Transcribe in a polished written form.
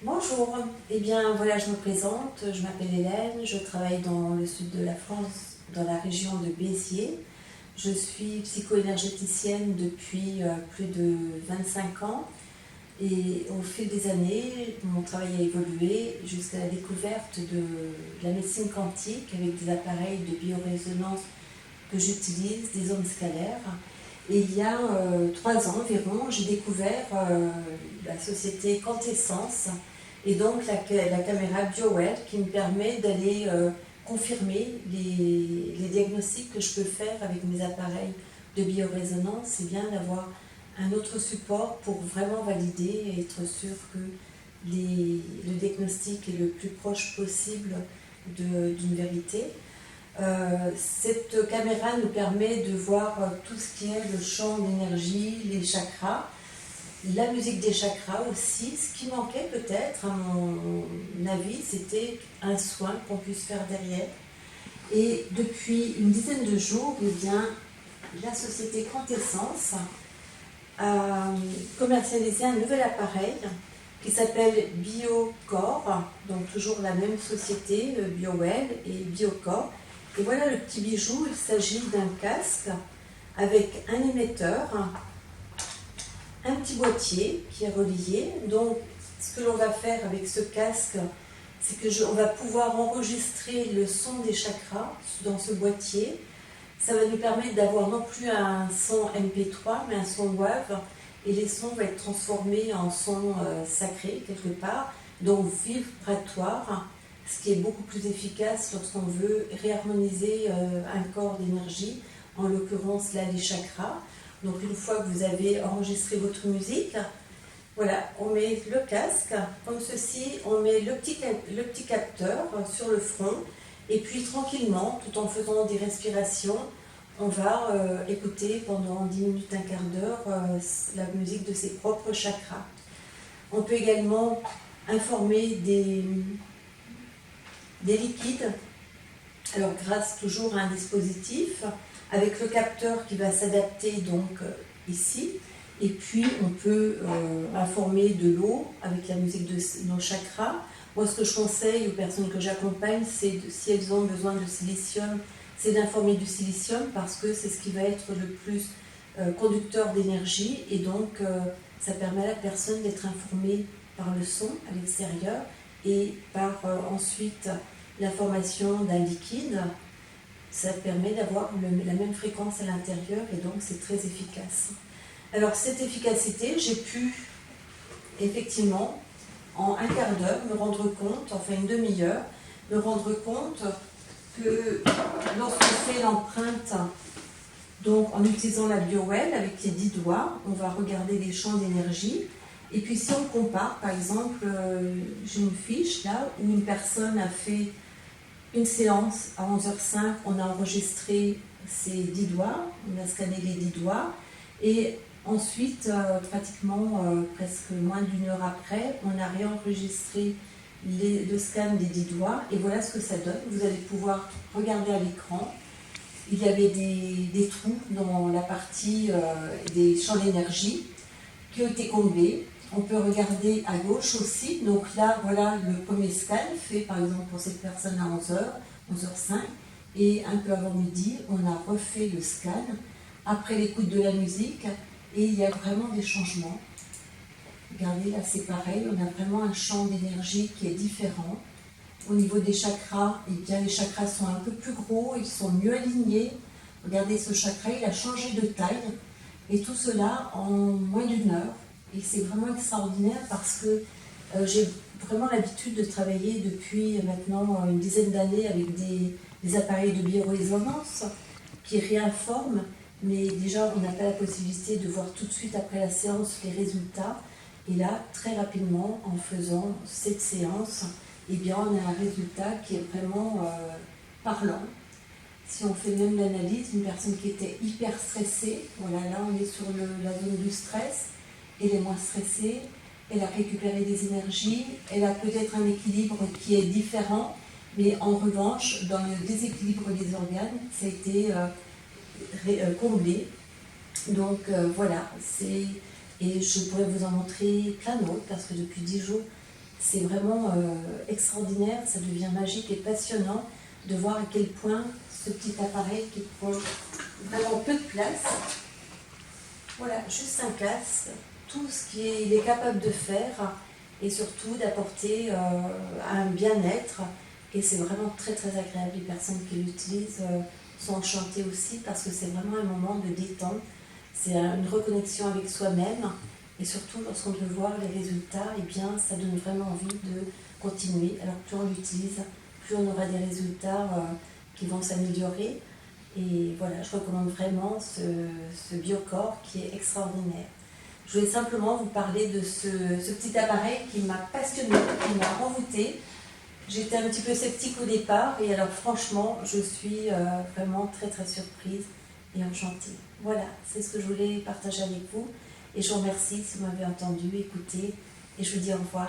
Bonjour, eh bien voilà, je me présente, je m'appelle Hélène, je travaille dans le sud de la France, dans la région de Béziers. Je suis psycho-énergéticienne depuis plus de 25 ans et au fil des années, mon travail a évolué jusqu'à la découverte de la médecine quantique avec des appareils de biorésonance que j'utilise, des ondes scalaires. Et il y a 3 ans environ, j'ai découvert la société Quantessence et donc la caméra BioWell qui me permet d'aller confirmer les diagnostics que je peux faire avec mes appareils de biorésonance. C'est bien d'avoir un autre support pour vraiment valider et être sûr que le diagnostic est le plus proche possible d'une vérité. Cette caméra nous permet de voir tout ce qui est le champ d'énergie, les chakras, la musique des chakras aussi. Ce qui manquait peut-être, à mon avis, c'était un soin qu'on puisse faire derrière. Et depuis une dizaine de jours, eh bien, la société Quantessence a commercialisé un nouvel appareil qui s'appelle BioCore, donc toujours la même société, BioWell et BioCore. Et voilà le petit bijou, il s'agit d'un casque avec un émetteur, un petit boîtier qui est relié. Donc ce que l'on va faire avec ce casque, c'est qu'on va pouvoir enregistrer le son des chakras dans ce boîtier. Ça va nous permettre d'avoir non plus un son MP3, mais un son WAV, et les sons vont être transformés en sons sacrés quelque part, donc vibratoires, ce qui est beaucoup plus efficace lorsqu'on veut réharmoniser un corps d'énergie, en l'occurrence là les chakras. Donc une fois que vous avez enregistré votre musique, voilà, on met le casque comme ceci, on met le petit capteur sur le front, et puis tranquillement, tout en faisant des respirations, on va écouter pendant 10 minutes, un quart d'heure, la musique de ses propres chakras. On peut également informer des liquides, alors grâce toujours à un dispositif, avec le capteur qui va s'adapter donc ici, et puis on peut informer de l'eau avec la musique de nos chakras. Moi, ce que je conseille aux personnes que j'accompagne, c'est si elles ont besoin de silicium, c'est d'informer du silicium parce que c'est ce qui va être le plus conducteur d'énergie, et donc ça permet à la personne d'être informée par le son à l'extérieur et par ensuite l'information d'un liquide. Ça permet d'avoir la même fréquence à l'intérieur et donc c'est très efficace. Alors cette efficacité, j'ai pu effectivement en un quart d'heure me rendre compte, enfin une demi-heure, me rendre compte que lorsqu'on fait l'empreinte, donc en utilisant la BioWell avec les 10 doigts, on va regarder les champs d'énergie. Et puis si on compare, par exemple, j'ai une fiche là où une personne a fait une séance à 11h05, on a enregistré ses 10 doigts, on a scanné les 10 doigts, et ensuite, pratiquement presque moins d'une heure après, on a réenregistré le scan des 10 doigts, et voilà ce que ça donne. Vous allez pouvoir regarder à l'écran. Il y avait des trous dans la partie des champs d'énergie qui ont été comblés. On peut regarder à gauche aussi. Donc là, voilà le premier scan fait par exemple pour cette personne à 11h, 11h05. Et un peu avant midi, on a refait le scan après l'écoute de la musique. Et il y a vraiment des changements. Regardez, là c'est pareil, on a vraiment un champ d'énergie qui est différent. Au niveau des chakras, eh bien, les chakras sont un peu plus gros, ils sont mieux alignés. Regardez, ce chakra, il a changé de taille. Et tout cela en moins d'une heure. Et c'est vraiment extraordinaire parce que j'ai vraiment l'habitude de travailler depuis maintenant une dizaine d'années avec des appareils de biorésonance qui réinforment. Mais déjà, on n'a pas la possibilité de voir tout de suite après la séance les résultats. Et là, très rapidement, en faisant cette séance, eh bien, on a un résultat qui est vraiment parlant. Si on fait même l'analyse, une personne qui était hyper stressée, voilà, là on est sur la zone du stress, elle est moins stressée, elle a récupéré des énergies, elle a peut-être un équilibre qui est différent, mais en revanche, dans le déséquilibre des organes, ça a été comblé. Donc voilà, et je pourrais vous en montrer plein d'autres, parce que depuis 10 jours, c'est vraiment extraordinaire, ça devient magique et passionnant de voir à quel point ce petit appareil qui prend vraiment peu de place, voilà, juste un casque, tout ce qu'il est capable de faire et surtout d'apporter un bien-être. Et c'est vraiment très très agréable. Les personnes qui l'utilisent sont enchantées aussi parce que c'est vraiment un moment de détente. C'est une reconnexion avec soi-même et surtout lorsqu'on peut voir les résultats, eh bien ça donne vraiment envie de continuer. Alors plus on l'utilise, plus on aura des résultats qui vont s'améliorer. Et voilà, je recommande vraiment ce Biocore qui est extraordinaire. Je voulais simplement vous parler de ce petit appareil qui m'a passionnée, qui m'a envoûtée. J'étais un petit peu sceptique au départ et alors franchement, je suis vraiment très très surprise et enchantée. Voilà, c'est ce que je voulais partager avec vous et je vous remercie si vous m'avez entendu, écouté et je vous dis au revoir.